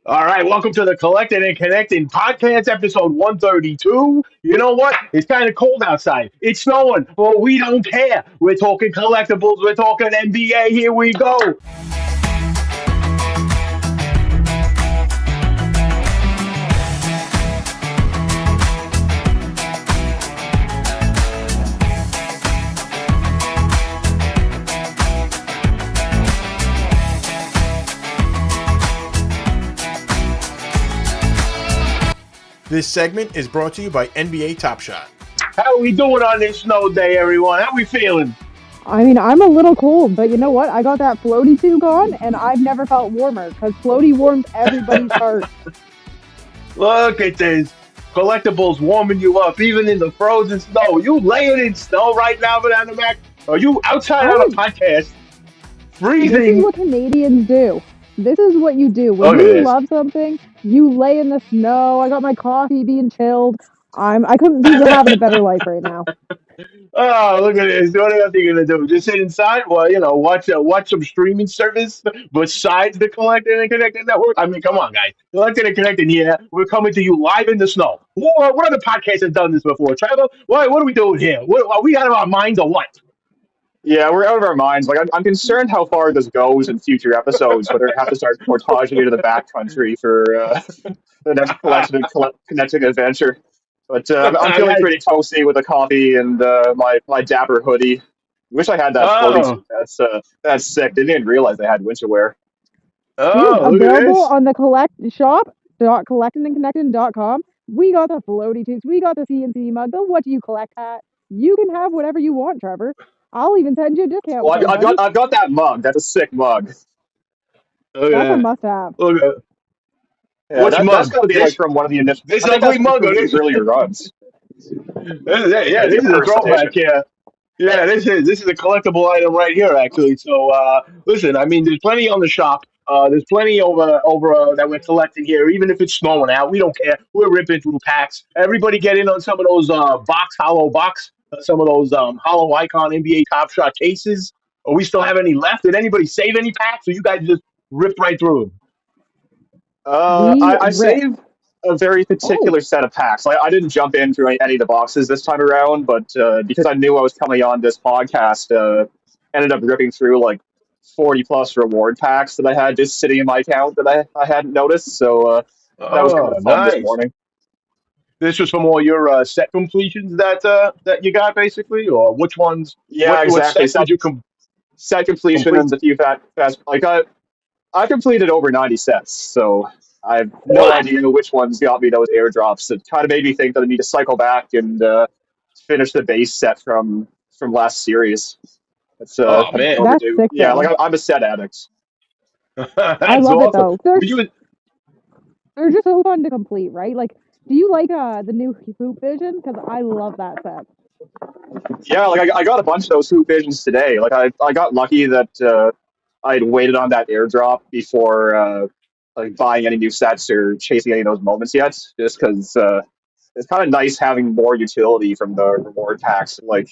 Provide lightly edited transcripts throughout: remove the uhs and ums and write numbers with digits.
All right, welcome to the Collectin and Connectin podcast, episode 132. You know what? It's kind of cold outside. It's snowing. Well, we don't care. We're talking collectibles. We're talking NBA. Here we go. This segment is brought to you by NBA Top Shot. How are we doing on this snow day, everyone? How we feeling? I mean, I'm a little cold, but you know what? I got that floaty tube on, and I've never felt warmer because floaty warms everybody's heart. Look at this. Collectibles warming you up, even in the frozen snow. You laying in snow right now, BananaMac? Are you outside on a Oh, podcast, this is freezing? what Canadians do. This is what you do when Look at you this. love something. You lay in the snow. I got my coffee being chilled. I couldn't be having a better life right now. Oh, look at this! What else are you gonna do? Just sit inside? Well, watch some streaming service besides the Collected and Connected network. I mean, come on, guys! Collected and Connected here. We're coming to you live in the snow. What other podcasts have done this before? Trevor, what are we doing here? What, are we out of our minds or what? Yeah, we're out of our minds. Like, I'm concerned how far this goes in future episodes, whether I have to start portaging into the backcountry for the next collection and connecting adventure. But I'm feeling Guys, pretty toasty with a coffee and my dapper hoodie. Wish I had that floaty oh, suit. That's sick. Didn't even realize they had winter wear. Dude, oh, look at available this! on the collectshop.collectandconnected.com. We got the floaty tubes. We got the CNC mug. The what do you collect hat. You can have whatever you want, Trevor. I'll even send you a discount Well, code, buddy. I've got that mug. That's a sick mug. Look That's a at must-have. look at Yeah, which that's mug? got to be like This from one of the initial. this I think that's ugly from mug or one of the this? earlier runs. Yeah, Yeah, the this is a first throwback. edition. Yeah. Yeah, this is a collectible item right here, actually. So, listen, I mean, there's plenty on the shop. There's plenty over that we're collecting here. Even if it's snowing out, we don't care. We're ripping through packs. Everybody get in on some of those hollow box, some of those hollow icon NBA Top Shot cases. Or we still have any left? Did anybody save any packs? Or you guys just ripped right through them? We I rip. saved a very Oh, particular set of packs. I didn't jump in through any of the boxes this time around, but because I knew I was coming on this podcast, ended up ripping through like 40 plus reward packs that I had just sitting in my account that I hadn't noticed. So that was kind oh, of fun this nice. morning. This was from all your set completions that you got, basically, or which ones? Yeah, What exactly. sets did you Set completion complete? and a few fast. I completed over 90 sets, so I have no What? idea which ones got me those airdrops. It kind of made me think that I need to cycle back and finish the base set from last series. It's Oh kind of been man, That's overdue. sick, Yeah, like though. I'm a set addict. I that's love it, awesome. though. Would you? They're just so fun to complete, right? Like, do you like the new Hoop Vision? Because I love that set. Yeah, like I got a bunch of those hoop visions today. Like I got lucky that I'd waited on that airdrop before like buying any new sets or chasing any of those moments yet, just because it's kind of nice having more utility from the reward packs. Like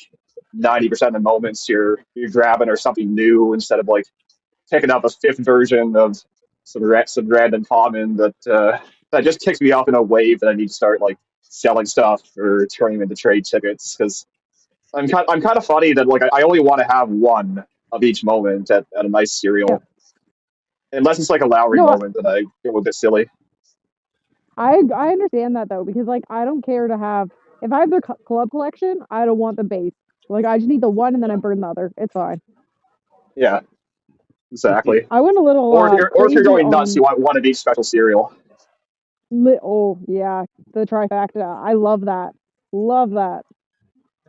90% of the moments you're grabbing are something new instead of like picking up a fifth version of some random common that just kicks me off in a wave that I need to start like selling stuff or turning them into trade tickets because I'm kind of funny that like I only want to have one of each moment at a nice Yeah. serial unless it's like a Lowry No, moment that I go a bit silly. I understand that though because like I don't care to have if I have their club collection, I don't want the base. Like I just need the one and then I burn the other. It's fine. Yeah, exactly. I went a little Or if you're crazy going nuts, on you want one of each special cereal. oh yeah, the trifecta. I love that. Love that.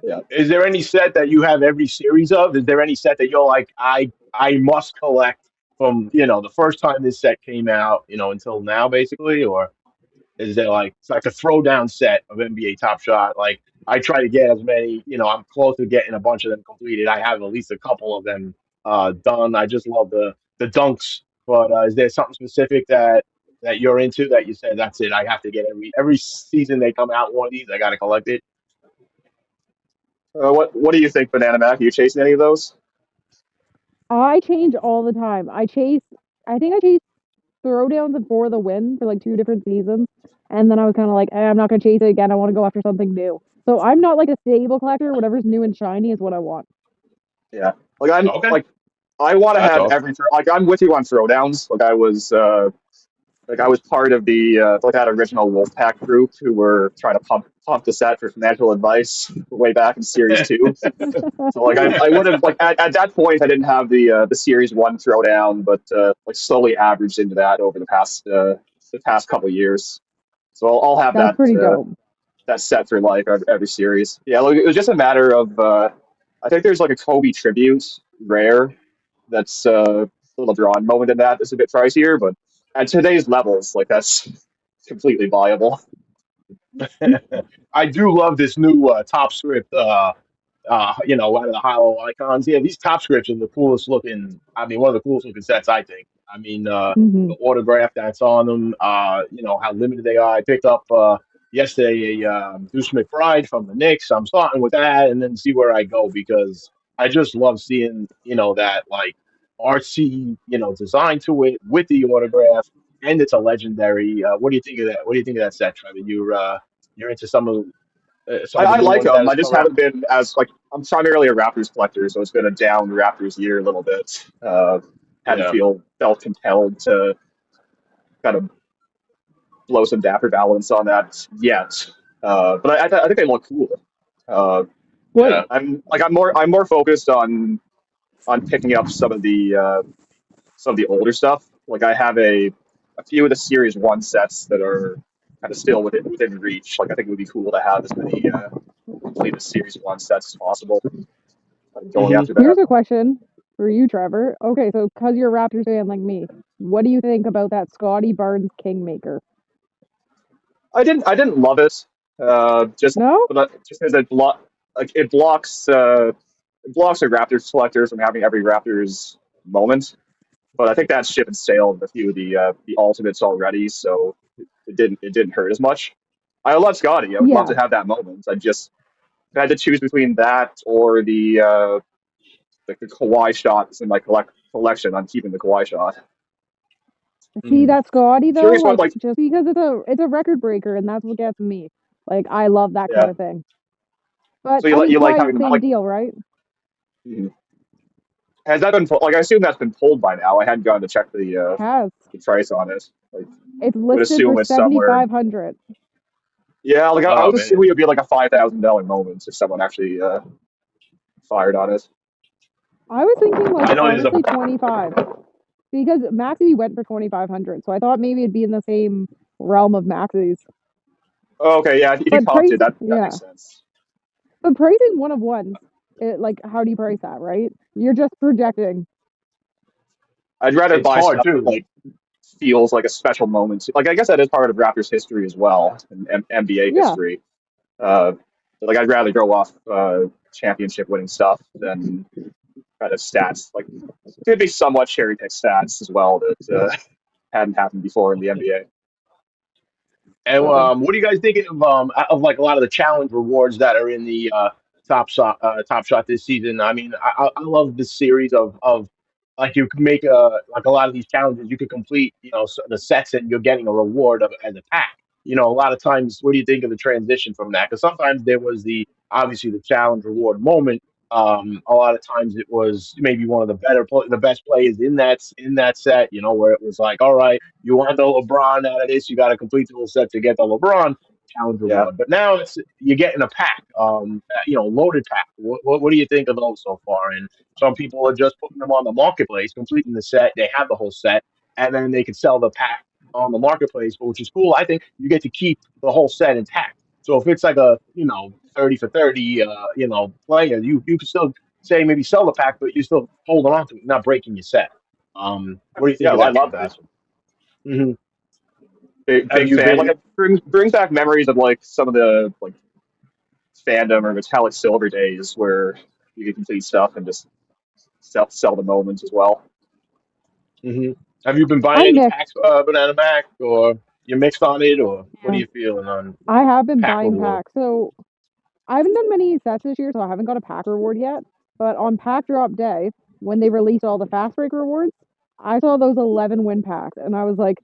Yeah. Is there any set that you have every series of? Is there any set that you're like, I must collect from the first time this set came out, until now, basically, or is there like it's like a throwdown set of NBA Top Shot? Like I try to get as many, I'm close to getting a bunch of them completed. I have at least a couple of them done. I just love the dunks. But is there something specific that you're into that you said that's it? I have to get every season they come out one of these. I got to collect it. What do you think, Banana Mac? Are you chasing any of those? I change all the time. I chase. I think I chase Throwdowns and 4 of the Win for like 2 different seasons, and then I was kind of like, I'm not gonna chase it again. I want to go after something new. So I'm not like a stable collector. Whatever's new and shiny is what I want. Yeah, like I'm Okay, like I want to that's have awesome. every like I'm with you on throwdowns. Like I was part of the like that original Wolfpack group who were trying to pump the set for financial advice way back in Series Two. So like I would have like at that point I didn't have the Series One throwdown, but like slowly averaged into that over the past couple of years. So I'll have That's pretty dope. that set for life every series. Yeah, like, it was just a matter of I think there's like a Kobe tribute rare that's a LeBron moment in that. It's a bit pricier, but at today's levels, like that's completely viable. I do love this new top script. Out of the hollow icons. Yeah, these top scripts are the coolest looking. I mean, one of the coolest looking sets, I think. I mean, Hmm. the autograph that's on them. How limited they are. I picked up yesterday a Deuce McBride from the Knicks. I'm starting with that, and then see where I go because I just love seeing that like artsy design to it with the autograph, and it's a legendary. What do you think of that? What do you think of that set, Trevor? You're into some of the I new like ones that them. I has just come out. haven't been as like I'm primarily a Raptors collector, so it's been a down Raptors year a little bit. Hadn't Yeah. felt compelled to kind of blow some dapper balance on that yet. But I think they look cool. Uh, What? Yeah. I'm more focused on picking up some of the older stuff. Like I have a few of the Series One sets that are kind of still within reach. Like I think it would be cool to have as many completed Series One sets as possible. I'm going Hmm. after Here's that. a question for you, Trevor. Okay, so because you're a Raptors fan like me, what do you think about that Scotty Barnes Kingmaker? I didn't love it. Just No? just because it blocks a Raptors collector from having every Raptors moment. But I think that's ship and sailed with a few of the ultimates already, so it didn't hurt as much. I love Scotty. I would love Yeah. to have that moment. If I had to choose between that or the Kawhi shot that's in my collection. I'm keeping the Kawhi shot. See Hmm. that Scotty though, Curious what like like just because it's a record breaker and that's what gets me. Like I love that kind yeah. of thing. But So I mean you like Kawhi, having same like deal, right? mhm. Has that been like I assume that's been pulled by now. I hadn't gone to check Has. the price on it. Like It's would listed for assume it's somewhere. 7,500. Yeah, like I Oh would man, assume it would be like a $5,000 moment if someone actually fired on it. I was thinking like I know there's a. honestly 25 because Maxi went for 2,500. So I thought maybe it'd be in the same realm of Maxi's. Oh, okay, yeah, if he But pumped price, it, that yeah. makes sense. But pricing one of ones, like how do you price that, right? You're just projecting. I'd rather It's buy hard stuff that too. like feels like a special moment. Like I guess that is part of Raptors history as well, and NBA Yeah. history. Uh, but, like I'd rather go off championship winning stuff than kind of stats. Like could be somewhat cherry pick stats as well that hadn't happened before in the NBA. And So what are you guys thinking of like a lot of the challenge rewards that are in the Top Shot this season? I mean, I love this series of like you can make a lot of these challenges you could complete the sets and you're getting a reward as a pack. A lot of times, what do you think of the transition from that? Because sometimes there was the obviously the challenge reward moment. A lot of times it was maybe one of the best players in that set. Where it was like, all right, you want the LeBron out of this, you got to complete the whole set to get the LeBron challenge Yeah, reward. But now you're getting a pack, loaded pack. What do you think of those so far? And some people are just putting them on the marketplace, completing the set. They have the whole set, and then they can sell the pack on the marketplace, which is cool. I think you get to keep the whole set intact. So if it's like a 30 for 30 player, you can still say maybe sell the pack, but you're still holding on to it, not breaking your set. What do you yeah, think of I that love that. transition? Hmm. Have Big you fan. Like been? it brings back memories of like some of the like fandom or metallic silver days where you could complete stuff and just sell the moments as well. Hmm. Have you been buying I'm any mixed. packs Banana Mac, or you mixed on it, or what are Yeah. you feeling on I have been pack buying reward? packs. So I haven't done many sets this year, so I haven't got a pack reward yet. But on pack drop day, when they release all the fast break rewards, I saw those 11 win packs, and I was like,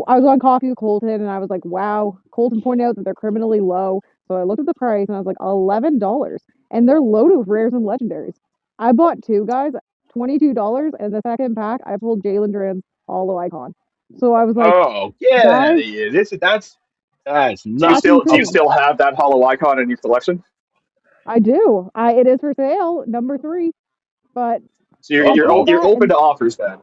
I was on Coffee with Colton, and I was like, wow. Colton pointed out that they're criminally low. So I looked at the price, and I was like, $11. And they're loaded with rares and legendaries. I bought two, guys, $22, and the second pack, I pulled Jalen Duran's Hollow Icon. So I was like, Oh, get out of guys, here! That's Do you that's nuts. still insane. have that hollow icon in your collection? I do. It is for sale, number 3. But So Uh I pulled oh. you're that, open and to offers then.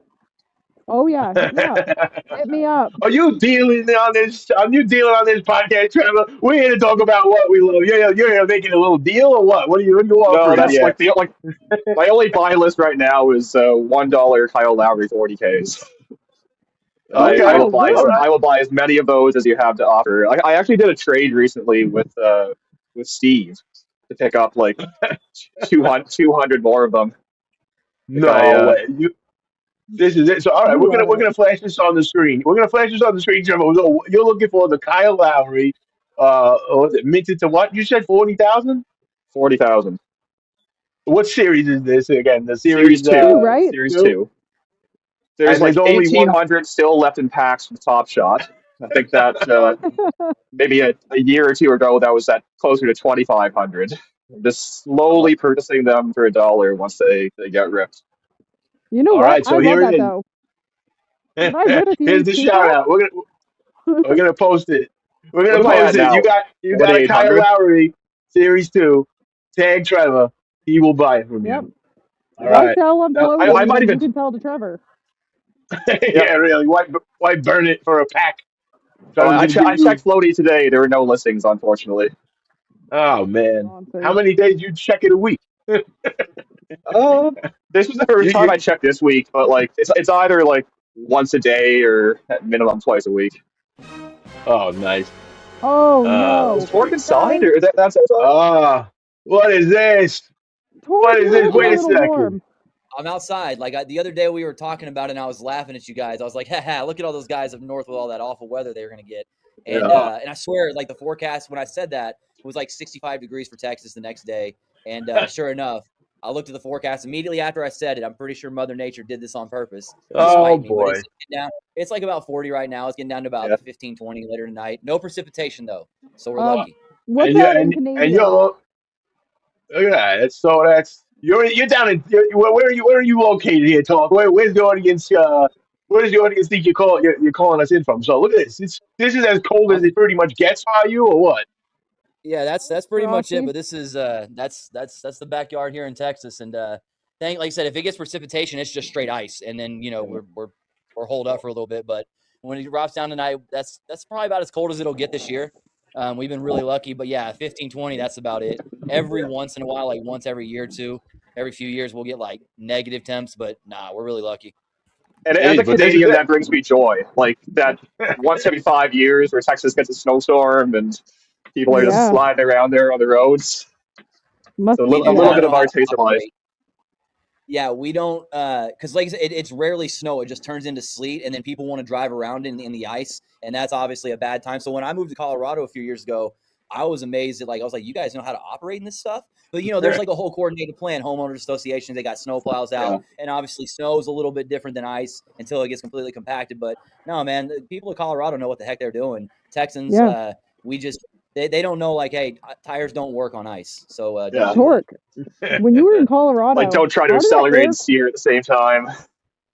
oh yeah, hit me up. Hit me up. Are you dealing on this? Are you dealing on this podcast, Trevor? We're here to talk about what we love. You're here making a little deal or what? What are you No, offering that's here? like my only buy list right now is $1 Kyle Lowry 40Ks. I, Ooh, I Okay, will oh, buy all good. right. I will buy as many of those as you have to offer. I actually did a trade recently with Steve to pick up like 200 more of them. Like No way. This is it. So all right, You we're love it. gonna flash this on the screen. We're gonna flash this on the screen, Trevor. So you're looking for the Kyle Lowry. What was it minted to what? You said 40,000. 40,000. What series is this again? The Series series Two, two. right? Series two, two. There's and like there's only one. 1,800 still left in packs with Top Shot. I think that maybe a year or two ago that was at closer to 2,500. Just Uh, slowly purchasing them for $1 once they get ripped. You know all what? right, I so love here that it is. though. Should I win a Here's series the 2 shout pack? out. We're gonna post it. We're What gonna am I post at it. You now? got you got a Kyle 2,800. Lowry series two. Tag Trevor. He will buy it from Yep. you. All If I right. sell one Now, below I might 80, you even can sell to Trevor. yeah. yeah, really. Why burn it for a pack? Oh, Trevor's gonna give I checked you. Floaty today. There were no listings, unfortunately. Oh man, how Monsters. many days you check it a week? Uh, this was the first time You. I checked this week, but like it's either like once a day or at minimum twice a week. Oh, nice. Oh Is no. Tork inside Guys, or is that's outside? What is this? Tork, What is you're this? looking I'm a Wait a out. little second. warm. I'm outside. The other day we were talking about it and I was laughing at you guys. I was like, haha, look at all those guys up north with all that awful weather they were going to get. And Yeah. and I swear, like the forecast when I said that it was like 65 degrees for Texas the next day. And sure enough, I looked at the forecast immediately after I said it. I'm pretty sure Mother Nature did this on purpose to Oh spite me. But boy. it's getting down. It's like about 40 right now. It's getting down to Yeah. about 15, 20 later tonight. No precipitation though, so we're Uh, lucky. what's And you that in and Canadian? you're look at that. That's you're down in where are you located here, Talk? Where's the audience? Where does the audience think you're calling us in from? So look at this. This is as cold as I'm it pretty much gets by you, or what? Yeah, that's pretty much it. Frosty. But this is that's the backyard here in Texas, and like I said, if it gets precipitation, it's just straight ice, and then we're holed up for a little bit. But when it drops down tonight, that's probably about as cold as it'll get this year. We've been really lucky, but yeah, 15, 20, that's about it. Every once in a while, like once every year or two, every few years, we'll get like negative temps, but nah, we're really lucky. And as Hey, a but this is Canadian, it. that brings me joy. Like that once every 5 years where Texas gets a snowstorm and people are just Yeah. sliding around there on the roads. Must. So We a do little Yeah. not bit know of how our to taste of life. operate. Yeah, we don't, because like I said, it's rarely snow. It just turns into sleet, and then people want to drive around in the ice, and that's obviously a bad time. So when I moved to Colorado a few years ago, I was amazed at I was like, you guys know how to operate in this stuff? But there's like a whole coordinated plan. Homeowners associations, they got snow plows out, Yeah. and obviously snow is a little bit different than ice until it gets completely compacted. But no, man, the people of Colorado know what the heck they're doing. Texans, Yeah. we just they don't know hey, tires don't work on ice, so don't Yeah. do that. Tork. When you were in Like Colorado, don't try to how did that accelerate and air? steer at the same time.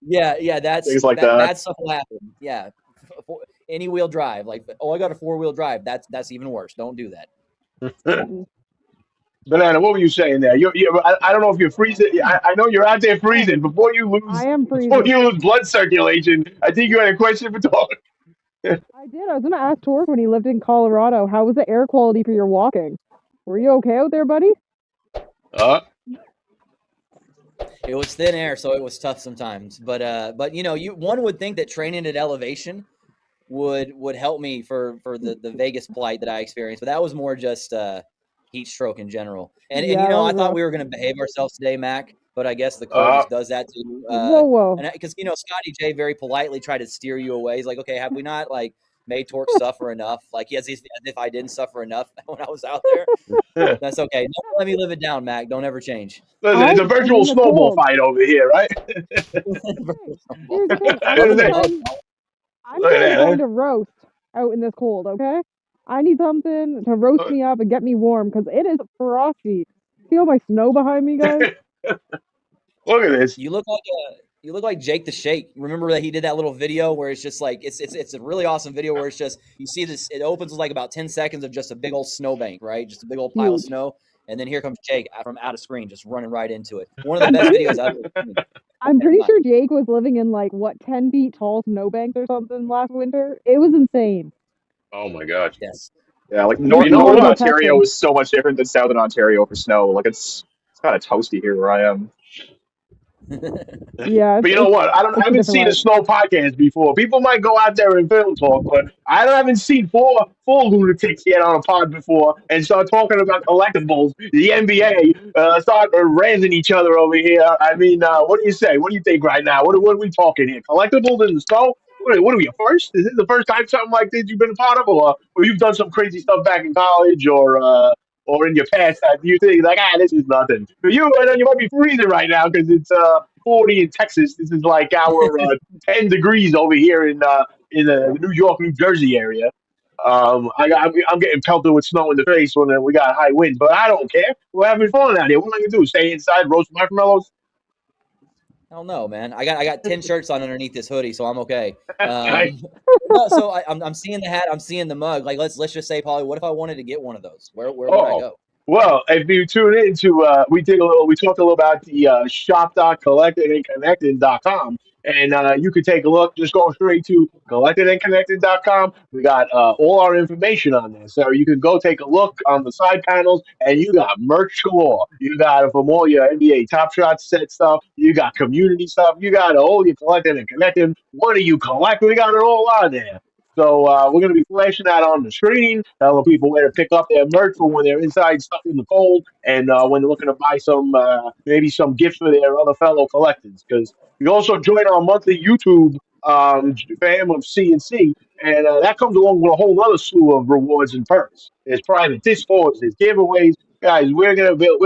Yeah, Things like that that. bad stuff will happen. Yeah, any wheel drive, I got a 4-wheel drive. That's even worse. Don't do that. Mm-mm. Banana, what were you saying there? I don't know if you're freezing. I know you're out there Oh, freezing. I am Before freezing. you lose blood circulation, I think you had a question for Talk. I did. I was gonna ask Tork when he lived in Colorado, how was the air quality for your walking? Were you okay out there, buddy? It was thin air, so it was tough sometimes. But one would think that training at elevation would help me for the Vegas plight that I experienced, but that was more just heat stroke in general. And Yeah, that I was thought rough. we were going to behave ourselves today, Mac, but I guess the cold Uh, just does that too. Whoa, whoa. And because Scotty J very politely tried to steer you away. He's like, okay, have we not made Tork suffer enough. Like as if I didn't suffer enough when I was out there. That's okay. Don't let me live it down, Mac. Don't ever change. Listen, I it's a am virtual in the snowball cold. fight over here, right? Here's the thing. Love in the mug. I'm Look at going to that, find a roast out in this cold, okay? I need something to roast huh? me up and get me warm because it is frosty. Feel my snow behind me, guys? Look at this. You look like Jake the Shake. Remember that he did that little video where it's just like it's a really awesome video where it's just you see this. It opens with like about 10 seconds of just a big old snowbank, right? Just a big old pile of Huge. snow, and then here comes Jake from out of screen, just running right into it. One of the best videos I've ever seen. I'm pretty sure Jake was living in like what 10 feet tall snowbanks or something last winter. It was insane. Oh my gosh. Yes. Yeah, like But you know Northern what? Ontario is so much different than Southern Ontario for snow. Like it's kind of toasty here where I am. Yeah, But you know what? I it's a haven't different seen a life. snow podcast before. People might go out there and film talk, but haven't seen four lunatics yet on a pod before and start talking about collectibles, the NBA, start razzing each other over here. I mean, what do you say? What do you think right now? What are we talking here? Collectibles in the snow? What are we, a first? Is this the first time something like this you've been a part of, or you've done some crazy stuff back in college, or in your past that you think like, this is nothing. For you, I know you might be freezing right now because it's 40 in Texas. This is like our 10 degrees over here in the New York, New Jersey area. I'm getting pelted with snow in the face when we got high winds, but I don't care. We're having fun out here. What am I gonna do? Stay inside, roast marshmallows? I don't know, man. I got 10 shirts on underneath this hoodie, so I'm okay. I, So I'm seeing the hat, I'm seeing the mug. Like let's just say, Paulie, what if I wanted to get one of those? Where would I oh, go? well, if you tune in to, we talked a little about the shop.collectinandconnectin.com. And you can take a look. Just go straight to collectinandconnectin.com. We got all our information on there. So you can go take a look on the side panels, and you got merch galore. You got it from all your NBA Top Shot set stuff. You got community stuff. You got all your collecting and connecting. What do you collect? We got it all on there. So we're going to be flashing that on the screen, telling people where to pick up their merch for when they're inside stuck in the cold, and when they're looking to buy some maybe some gifts for their other fellow collectors. Because you also join our monthly YouTube fam of CNC, and that comes along with a whole other slew of rewards and perks. There's private discords, there's giveaways. Guys, we're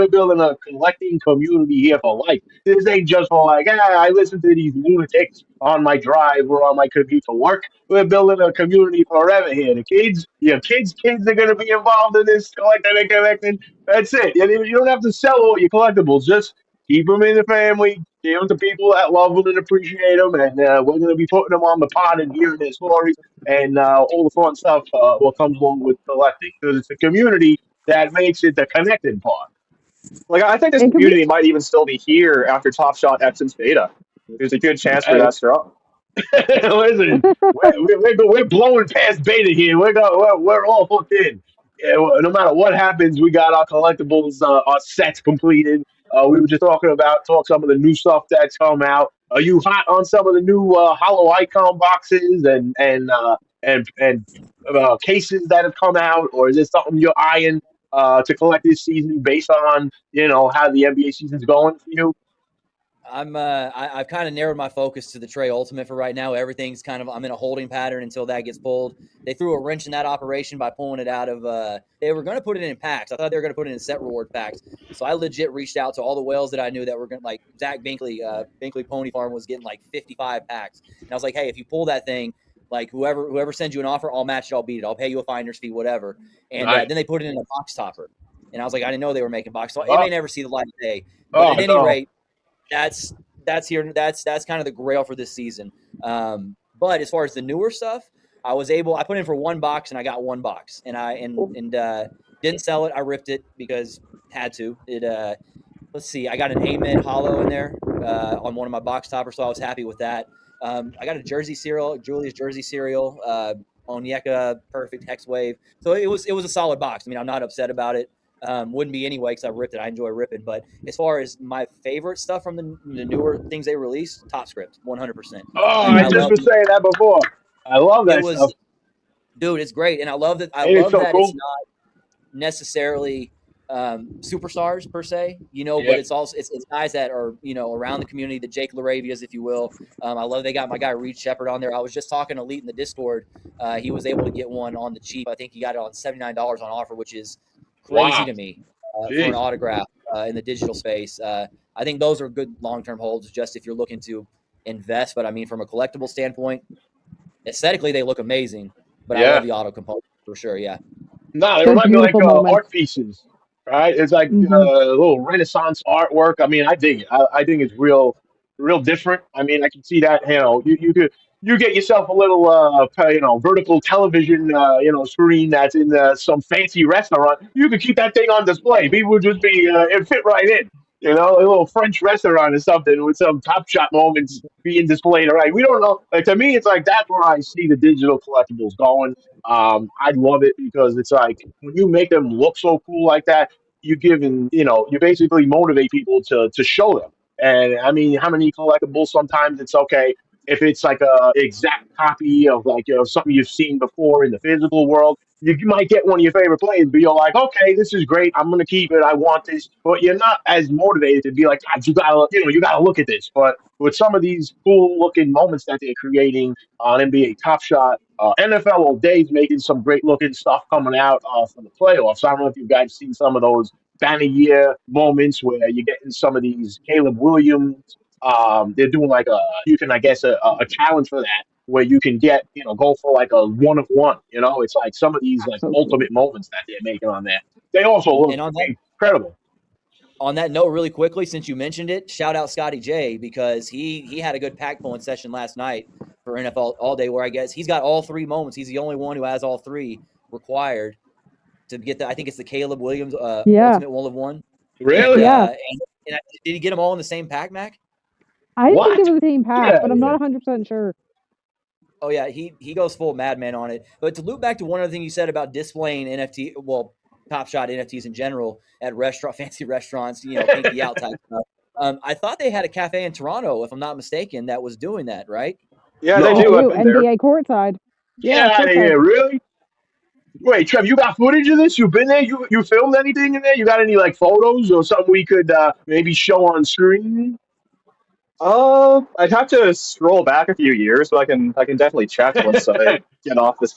building a collecting community here for life. This ain't just for like, I listen to these lunatics on my drive or on my commute to work. We're building a community forever here. The kids, your kids are going to be involved in this collecting and collecting. That's it. You don't have to sell all your collectibles. Just keep them in the family. Give them to people that love them and appreciate them. And we're going to be putting them on the pod and hearing their stories and all the fun stuff what comes along with collecting. Because it's a community that makes it the connected part. Like I think this And can we? community might even still be here after Top Shot Epson's beta. There's a good chance for Hey, that strong. listen, we're blowing past beta here. We're all hooked in. Yeah, no matter what happens, we got our collectibles, our sets completed. We were just talk some of the new stuff that's come out. Are you hot on some of the new hollow icon boxes and cases that have come out, or is this something you're eyeing to collect this season based on how the NBA season's going for you? I've kind of narrowed my focus to the Trey Ultimate for right now. Everything's kind of I'm in a holding pattern until that gets pulled. They threw a wrench in that operation by pulling it out of. They were going to put it in packs. I thought they were going to put it in set reward packs. So I legit reached out to all the whales that I knew that were going to like Zach Binkley. Binkley Pony Farm was getting like 55 packs, and I was like, hey, if you pull that thing, like whoever sends you an offer, I'll match it, I'll beat it, I'll pay you a finder's fee, whatever. And Nice. then they put it in a box topper, and I was like, I didn't know they were making box. So it Oh, may never see the light of day, but at any no. rate. That's kind of the grail for this season. But as far as the newer stuff, I put in for one box and I got one box and didn't sell it. I ripped it because had to. Let's see, I got an Amen hollow in there on one of my box toppers, so I was happy with that. I got a Julius jersey cereal, Onyeka perfect hex wave. So it was a solid box. I mean, I'm not upset about it. Wouldn't be anyway because I ripped it. I enjoy ripping. But as far as my favorite stuff from the newer things they released, Top Script, 100%. Oh, I just was saying that before. I love that stuff. Dude, it's great, and I love that. It's so It's cool. not necessarily superstars per se, but Yeah. it's also it's guys that are around the community, the Jake Laravias, if you will. I love they got my guy Reed Shepard on there. I was just talking to Elite in the Discord. He was able to get one on the cheap. I think he got it on $79 on offer, which is crazy Wow. to me for an Jeez. autograph in the digital space. I think those are good long-term holds, just if you're looking to invest. But I mean, from a collectible standpoint, aesthetically they look amazing. But I love Yeah. the auto component for sure. Yeah. No, they They're remind me like beautiful moments. art pieces, right? It's like Hmm. little Renaissance artwork. I mean, I dig it. I think it's real different. I mean, I can see that. You get yourself a little vertical television screen that's in some fancy restaurant. You could keep that thing on display. People would just be it fit right in. A little French restaurant or something with some Top Shot moments being displayed. Right? We don't know. Like to me, it's like that's where I see the digital collectibles going. I love it because it's like when you make them look so cool like that, you basically motivate people to show them. And I mean, how many collectibles? Sometimes it's okay if it's like a exact copy of like something you've seen before in the physical world. You might get one of your favorite players, but you're like, okay, this is great. I'm gonna keep it. I want this, but you're not as motivated to be like, God, you gotta look at this. But with some of these cool looking moments that they're creating on NBA Top Shot, NFL all day is making some great looking stuff coming out for the playoffs. I don't know if you guys seen some of those banner year moments where you're getting some of these Caleb Williams. They're doing like you can I guess a challenge for that where you can go for like a one of one. It's like some of these like So cool. ultimate moments that they're making on there. They also look And incredible. on that note, really quickly, since you mentioned it, shout out Scotty J because he had a good pack pulling session last night for NFL All Day, where I guess he's got all three moments. He's the only one who has all three required to get the. I think it's the Caleb Williams Yeah. Ultimate One of One. Really? Yeah. And did he get them all in the same pack, Mac? I didn't think What? it was the same pack, Yeah, but I'm yeah. not 100% sure. Oh yeah, he goes full madman on it. But to loop back to one other thing you said about displaying NFT, well, Top Shot NFTs in general at fancy restaurants, pinky out type stuff. I thought they had a cafe in Toronto, if I'm not mistaken, that was doing that, right? Yeah, they They No. do. I've do. been there. NBA courtside. Get Yeah, out of courtside. here! Really? Wait, Trev, you got footage of this? You've been there? You filmed anything in there? You got any like photos or something we could maybe show on screen? I'd have to scroll back a few years, but I can definitely check once I get off this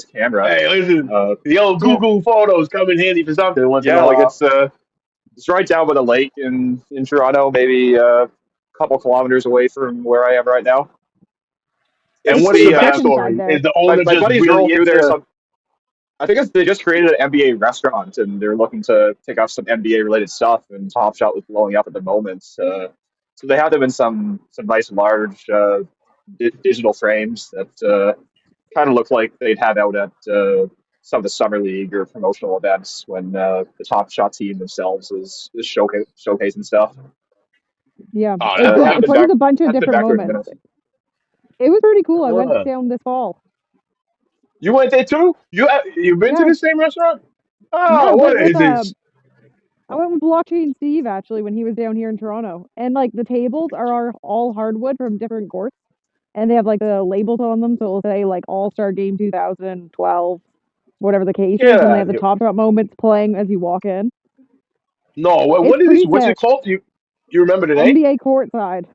camera. Hey, listen, Uh, the old yeah, Google photos come in handy for something once in a yeah, like while. it's right down by the lake in Toronto, maybe a couple kilometers away from where I am right now. And It's what's the Pretty the sick inside backstory? there. Is the my owner my just buddies roll really through there. into? I think they just created an NBA restaurant and they're looking to take off some NBA related stuff. And Top Shot was blowing up at the moment, so they have them in some nice large digital frames that kind of look like they'd have out at some of the summer league or promotional events when the Top Shot team themselves is showcasing stuff. Yeah. Oh, It, I'll it, have it to plays back a bunch of have to different back to it in a moments. minute. It was pretty cool. I went uh, down this fall. you went there too? You've been to Yeah. the same restaurant? Yeah, Oh, what is this? I went with Blockchain Steve actually when he was down here in Toronto. And like the tables are all hardwood from different courts. And they have like the labels on them, so it'll say like All-Star Game 2012, whatever the case is, Get and they out have of the here! Top Shot moments playing as you walk in. No, It's what is this? pretty What's it sick. called? You remember the name? NBA courtside.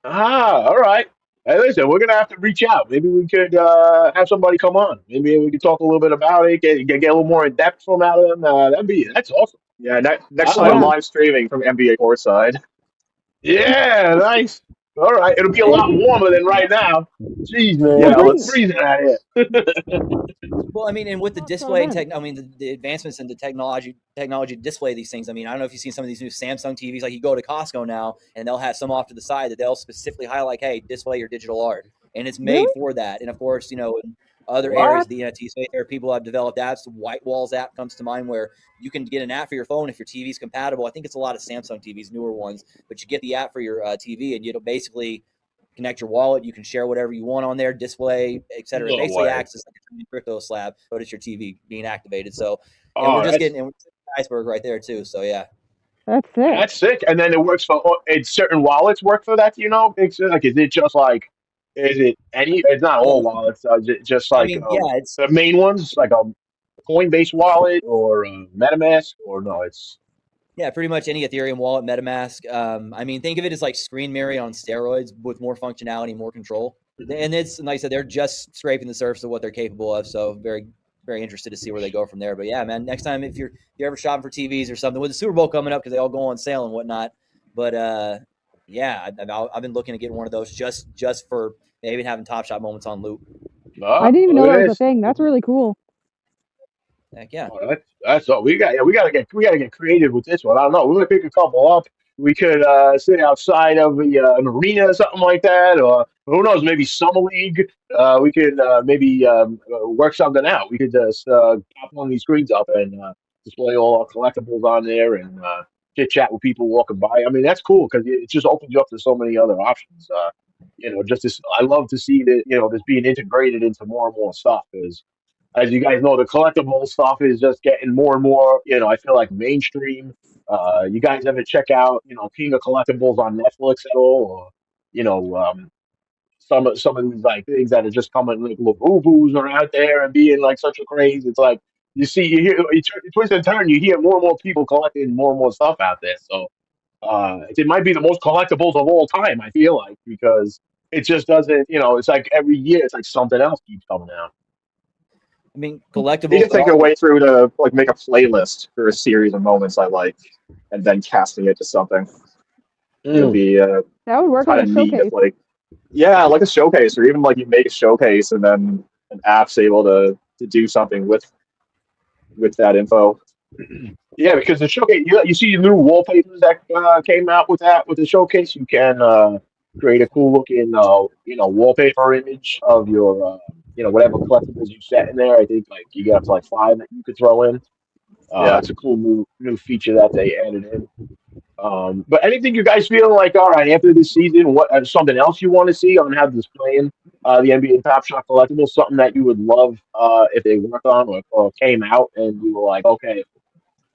All right. Hey, listen, we're gonna have to reach out. Maybe we could have somebody come on. Maybe we could talk a little bit about it, get a little more in depth from out of them. That's awesome. Yeah, I next time I'm love Yeah. it. live streaming from NBA courtside. Yeah, nice. All right, it'll be a lot warmer than right now. Jeez, Well, man, Yeah, it's bring freezing out here. Well, I mean, and with the Top Shot display events. I mean, the advancements in the technology to display these things. I mean, I don't know if you've seen some of these new Samsung TVs. Like you go to Costco now, and they'll have some off to the side that they'll specifically highlight, like, "Hey, display your digital art," and it's made Really? for that. And of course, in other areas What? of the NFT space, there people have developed apps. The White Walls app comes to mind, where you can get an app for your phone if your TV is compatible. I think it's a lot of Samsung TVs, newer ones, but you get the app for your TV, and it'll basically connect your wallet. You can share whatever you want on there, display, etc. It No basically way. acts as like a tiny crypto slab, but it's your TV being activated. So, and we're Oh, just that's getting the iceberg right there too. So yeah. That's sick. that's sick. And then it works for certain wallets work for that. Like, is it just like, is it any? It's not all Well, wallets. Is it just I like mean, yeah, it's the main ones? Like Coinbase wallet or MetaMask, or no? It's Yeah, pretty much any Ethereum wallet, MetaMask. I mean, think of it as like screen mirroring on steroids with more functionality, more control. And it's like I said, they're just scraping the surface of what they're capable of. So very, very interested to see where they go from there. But yeah, man, next time if you're ever shopping for TVs or something with the Super Bowl coming up, because they all go on sale and whatnot. But yeah, I've been looking to get one of those just for maybe having Top Shot moments on loop. I didn't even know look that at was a this. thing. That's really cool. Heck yeah. Oh, that's all we got. Yeah, we gotta get creative with this one. I don't know. We're gonna pick a couple up. We could sit outside of an arena or something like that, or who knows, maybe summer league. We could maybe work something out. We could just pop one of these screens up and display all our collectibles on there and chit chat with people walking by. I mean, that's cool because it just opens you up to so many other options. Just this. I love to see that this being integrated into more and more stuff. Because as you guys know, the collectible stuff is just getting more and more, I feel like mainstream. You guys ever check out, King of Collectibles on Netflix at all? Or, some of these like things that are just coming, like Labubu's are out there and being like such a craze. It's like you hear, you twist and turn, you hear more and more people collecting more and more stuff out there. So it might be the most collectibles of all time, I feel like, because it just doesn't, it's like every year, it's like something else keeps coming out. I mean, You collectibles. can think a way through to like make a playlist for a series of moments I like, and then casting it to something. It'll be That would work kind on of a neat showcase. if like a showcase, or even like you make a showcase and then an app's able to do something with that info. Yeah, because the showcase, you see the new wallpapers that came out with the showcase. You can create a cool looking, wallpaper image of your, whatever collectibles you set in there. I think like you got up to like 5 that you could throw in. Yeah. It's a cool new feature that they added in. But anything you guys feel like, all right, after this season, what something else you want to see on how this playing the NBA Top Shot collectibles, something that you would love if they worked on or came out and you were like, okay,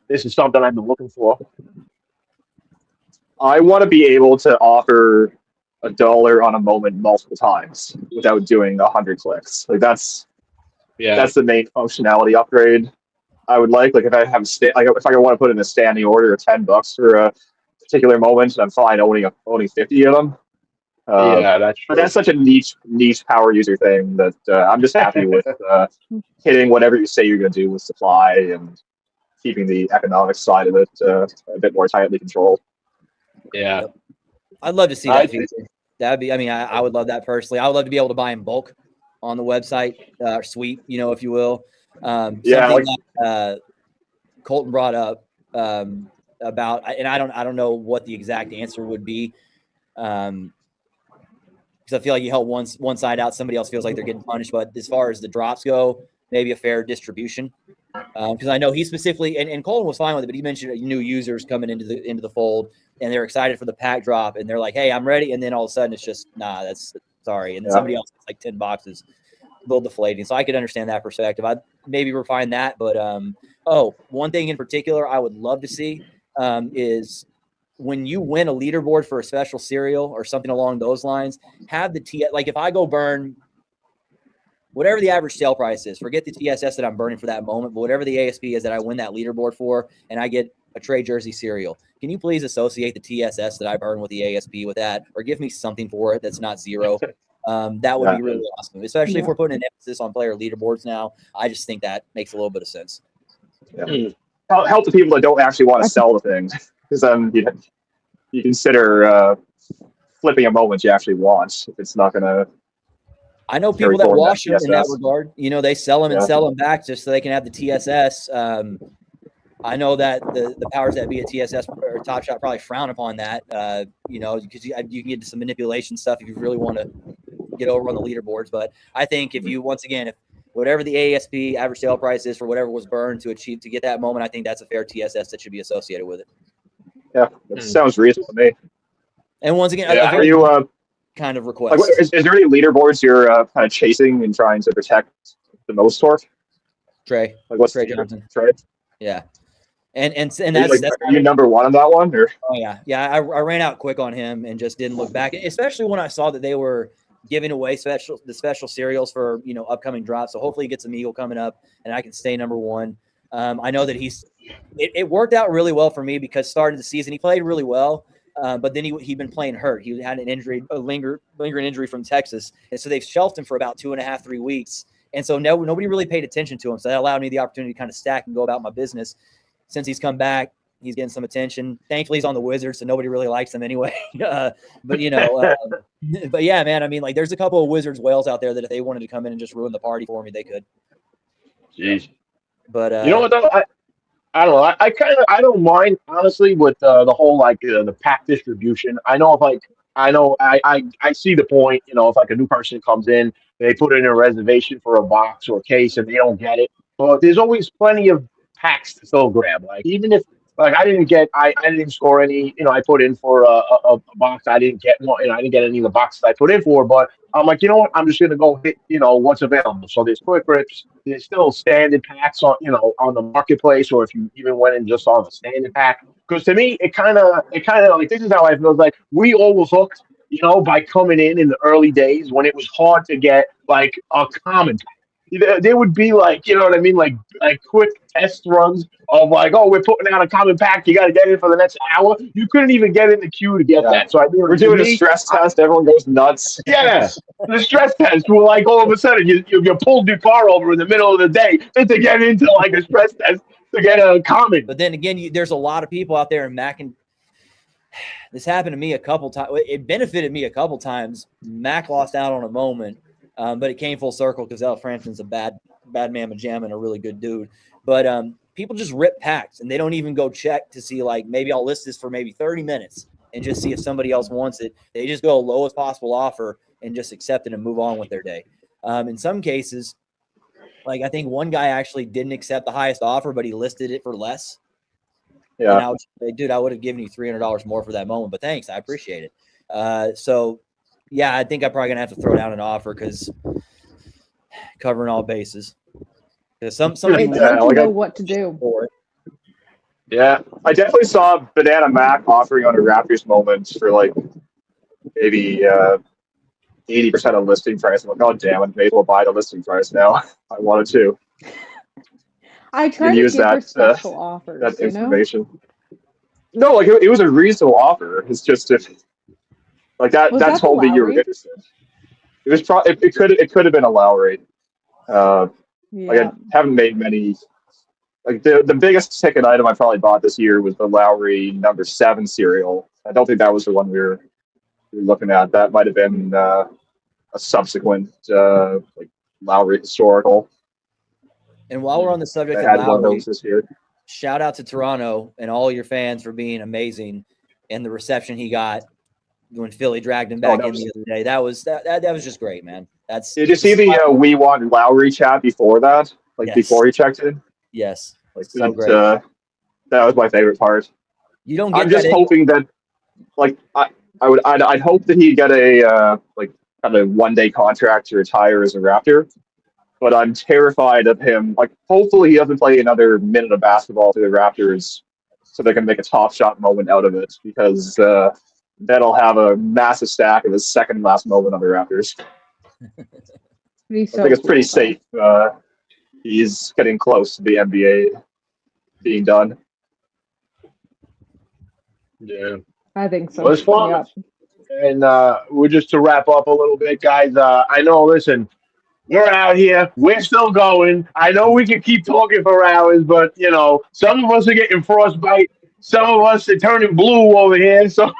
this is something I've been looking for. I want to be able to offer $1 on a moment multiple times without doing 100 clicks. Like that's the main functionality upgrade I would like. Like if I have if I want to put in a standing order of $10 for a particular moment, I'm fine owning 50 of them. Yeah, that's true. But that's such a niche power user thing that I'm just happy with hitting whatever you say you're going to do with supply and keeping the economic side of it a bit more tightly controlled. Yeah, I'd love to see that feature. That'd be. I mean, I would love that personally. I would love to be able to buy in bulk on the website, sweep, if you will. Something that Colton brought up about, and I don't know what the exact answer would be, because I feel like you help one side out, somebody else feels like they're getting punished. But as far as the drops go, maybe a fair distribution. Because I know he specifically, and Colton was fine with it, but he mentioned new users coming into the fold, and they're excited for the pack drop, and they're like, "Hey, I'm ready," and then all of a sudden it's just, "Nah, that's sorry," and then somebody else has like 10 boxes, a little deflating. So I could understand that perspective. I'd maybe refine that, but one thing in particular I would love to see is when you win a leaderboard for a special serial or something along those lines, have the like if I go burn whatever the average sale price is, forget the TSS that I'm burning for that moment, but whatever the ASP is that I win that leaderboard for, and I get a trade jersey serial, can you please associate the TSS that I burn with the ASP with that, or give me something for it that's not zero? That would be really awesome, especially if we're putting an emphasis on player leaderboards now. I just think that makes a little bit of sense. Yeah. Help the people that don't actually want to sell the things, because then you consider flipping a moment you actually want. If it's not going to. I know people that wash them in that regard. They sell them and sell them back just so they can have the TSS. I know that the powers that be at TSS or Top Shot probably frown upon that, because you can get into some manipulation stuff if you really want to get over on the leaderboards. But I think if whatever the ASP average sale price is for whatever was burned to get that moment, I think that's a fair TSS that should be associated with it. Yeah, that sounds reasonable to me. And once again, are you kind of request? Like, is there any leaderboards you're kind of chasing and trying to protect the most, Tork? Trey. Like what's Trey Johnson? Trey? Yeah. And that's are you number one on that one? Or? Oh yeah. I ran out quick on him and just didn't look back, especially when I saw that they were giving away the special cereals for, you know, upcoming drops. So hopefully he gets some Eagle coming up and I can stay number one. I know that it worked out really well for me because starting the season, he played really well. But then he'd been playing hurt. He had an injury, a lingering injury from Texas. And so they've shelved him for about 2.5, 3 weeks. And so nobody really paid attention to him. So that allowed me the opportunity to kind of stack and go about my business. Since he's come back, he's getting some attention. Thankfully, he's on the Wizards, so nobody really likes him anyway. But, you know, but yeah, man, I mean, like, there's a couple of Wizards whales out there that if they wanted to come in and just ruin the party for me, they could. Jeez. But you know what, though? I don't know. I don't mind, honestly, with the whole, like, the pack distribution. I know if, like, I see the point, you know, if, like, a new person comes in, they put in a reservation for a box or a case and they don't get it. But there's always plenty of packs to still grab. Like, even if, like, I didn't score any, you know, I put in for a box. I didn't get one, you know, I didn't get any of the boxes I put in for, but I'm like, you know what? I'm just going to go hit, you know, what's available. So there's quick rips. There's still standard packs on, you know, on the marketplace, or if you even went and just saw the standard pack. Because to me, it kind of like, this is how I feel. Like, we overhooked, you know, by coming in the early days when it was hard to get, like, a common pack. There would be, like, you know what I mean, like quick test runs of, like, oh, we're putting out a common pack, you got to get it for the next hour. You couldn't even get in the queue to get that. So I mean, we're doing a stress test. Everyone goes nuts. Yeah, the stress test. We're like, all of a sudden you pulled your car over in the middle of the day just to get into, like, a stress test to get a common. But then again, there's a lot of people out there in Mac, and this happened to me a couple times. It benefited me a couple times. Mac lost out on a moment. But it came full circle because El Frampton's a bad man jamma and a really good dude. But people just rip packs and they don't even go check to see, like, maybe I'll list this for maybe 30 minutes and just see if somebody else wants it. They just go lowest possible offer and just accept it and move on with their day. In some cases, like, I think one guy actually didn't accept the highest offer, but he listed it for less. Yeah. And I would say, dude, I would have given you $300 more for that moment, but thanks, I appreciate it. So yeah, I think I'm probably gonna have to throw down an offer because covering all bases. Because some people know what to do for it. Yeah, I definitely saw BananaMac offering on a Raptors moment for, like, maybe 80% of listing price. I'm like, oh damn, I may as well buy the listing price now. I wanted to. I tried to use that special offers. That information. No, like, it was a reasonable offer. It's just if. Like that told me you were interested. It was it could have been a Lowry. Like, I haven't made many. Like, the biggest ticket item I probably bought this year was the Lowry #7 cereal. I don't think that was the one we were looking at. That might have been a subsequent like Lowry historical. And while we're on the subject of Lowry, this year, shout out to Toronto and all your fans for being amazing and the reception he got when Philly dragged him back in the other day. That was just great, man. Did you see the We Want Lowry chat before that? Like, yes. Before he checked in? Yes. Like, so great. That was my favorite part. You don't get I'm just hoping that, like, I'd hope that he'd get a like, kind of one-day contract to retire as a Raptor. But I'm terrified of him. Like, hopefully he doesn't play another minute of basketball for the Raptors so they can make a top shot moment out of it, because that'll have a massive stack of his second last moment on the Raptors. I think it's pretty safe. He's getting close to the NBA being done. Yeah. I think so. Well, it's fun. Yeah. And we're just to wrap up a little bit, guys. I know, listen, we're out here. We're still going. I know we can keep talking for hours, but, you know, some of us are getting frostbite. Some of us are turning blue over here. So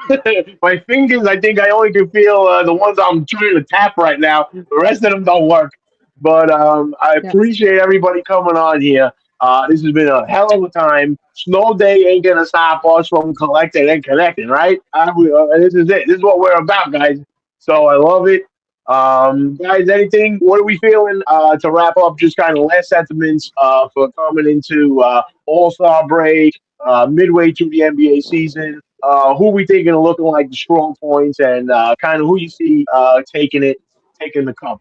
my fingers, I think I only can feel the ones I'm trying to tap right now. The rest of them don't work. But I appreciate everybody coming on here. This has been a hell of a time. Snow day ain't going to stop us from collecting and connecting, right? This is it. This is what we're about, guys. So I love it. Guys, anything? What are we feeling to wrap up? Just kind of last sentiments for coming into All-Star break. Midway through the NBA season, who we thinking are looking like the strong points, and kind of who you see taking the cup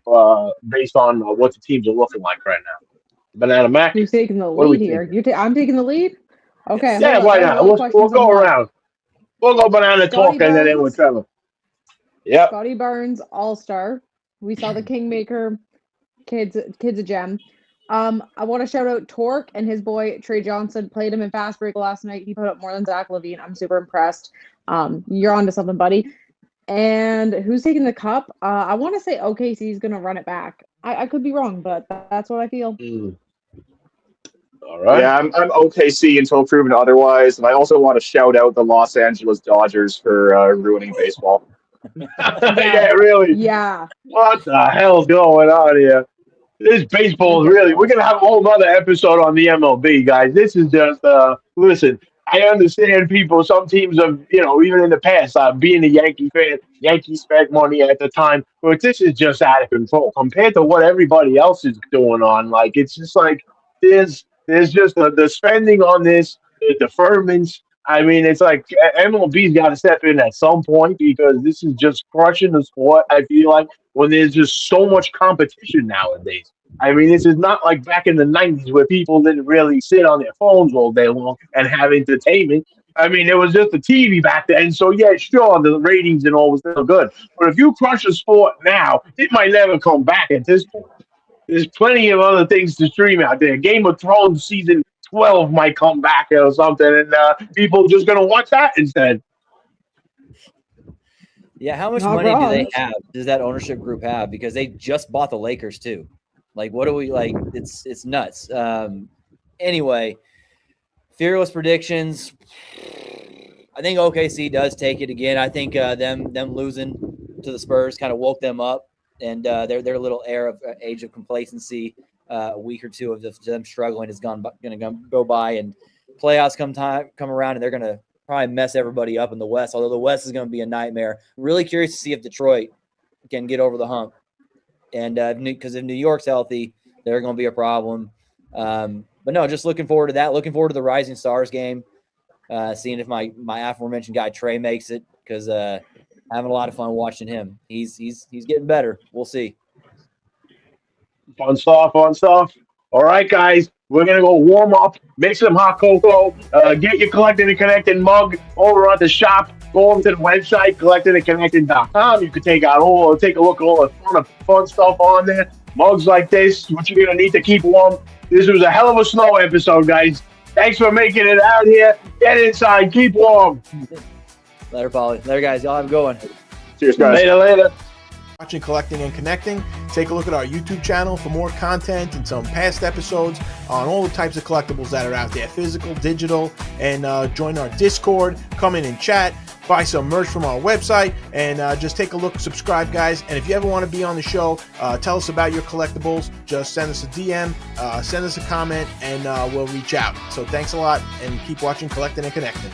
based on what the teams are looking like right now. BananaMac, who's taking the lead here? I'm taking the lead. Okay. Yeah, why not? We'll go around. We'll go Banana Talk and then in with Trevor. Yeah. Scotty Barnes, All-Star. We saw the Kingmaker. Kid's a gem. I want to shout out Tork and his boy Trey Johnson. Played him in Fast Break last night. He put up more than Zach Levine. I'm super impressed. You're on to something, buddy. And who's taking the cup? I want to say OKC is going to run it back. I could be wrong, but that's what I feel. All right. Yeah, I'm OKC until proven otherwise, and I also want to shout out the Los Angeles Dodgers for ruining baseball. Yeah, really. Yeah. What the hell's going on here? This baseball is really. We're gonna have a whole other episode on the MLB, guys. This is just. Listen, I understand people. Some teams have, even in the past, being a Yankee fan, Yankees spent money at the time, but this is just out of control compared to what everybody else is doing on. Like, it's just like there's just the spending on this, the deferments. I mean, it's like MLB's got to step in at some point because this is just crushing the sport. I feel like when there's just so much competition nowadays. I mean, this is not like back in the 90s where people didn't really sit on their phones all day long and have entertainment. I mean, it was just the TV back then. So, yeah, sure, the ratings and all was still good. But if you crush a sport now, it might never come back at this point. There's plenty of other things to stream out there. Game of Thrones season 12 might come back or something, and people are just going to watch that instead. Yeah, how much Not money wrong. do they have? Does that ownership group have? Because they just bought the Lakers too. Like, what do we like? It's nuts. Anyway, fearless predictions. I think OKC does take it again. I think them losing to the Spurs kind of woke them up, and their little age of complacency, a week or two of them struggling is going to go by, and playoffs come around, and they're going to probably mess everybody up in the West. Although the West is going to be a nightmare. Really curious to see if Detroit can get over the hump, and because if New York's healthy, they're going to be a problem. But no, just looking forward to that. Looking forward to the Rising Stars game. Seeing if my aforementioned guy Trey makes it, because having a lot of fun watching him. He's getting better. We'll see. Fun stuff. All right, guys, we're going to go warm up, make some hot cocoa, get your Collectin and Connectin mug over at the shop. Go over to the website, collectinandconnectin.com. You can take a look at all the fun stuff on there. Mugs like this, what you're going to need to keep warm. This was a hell of a snow episode, guys. Thanks for making it out here. Get inside. Keep warm. Later, Paulie. Later, guys. Y'all have a good one. Cheers, guys. Later. Watching Collecting and Connecting. Take a look at our YouTube channel for more content and some past episodes on all the types of collectibles that are out there, physical, digital, and join our Discord. Come in and chat. Buy some merch from our website, and just take a look, subscribe, guys. And if you ever want to be on the show, tell us about your collectibles. Just send us a DM, send us a comment, and we'll reach out. So thanks a lot, and keep watching Collectin' and Connectin'.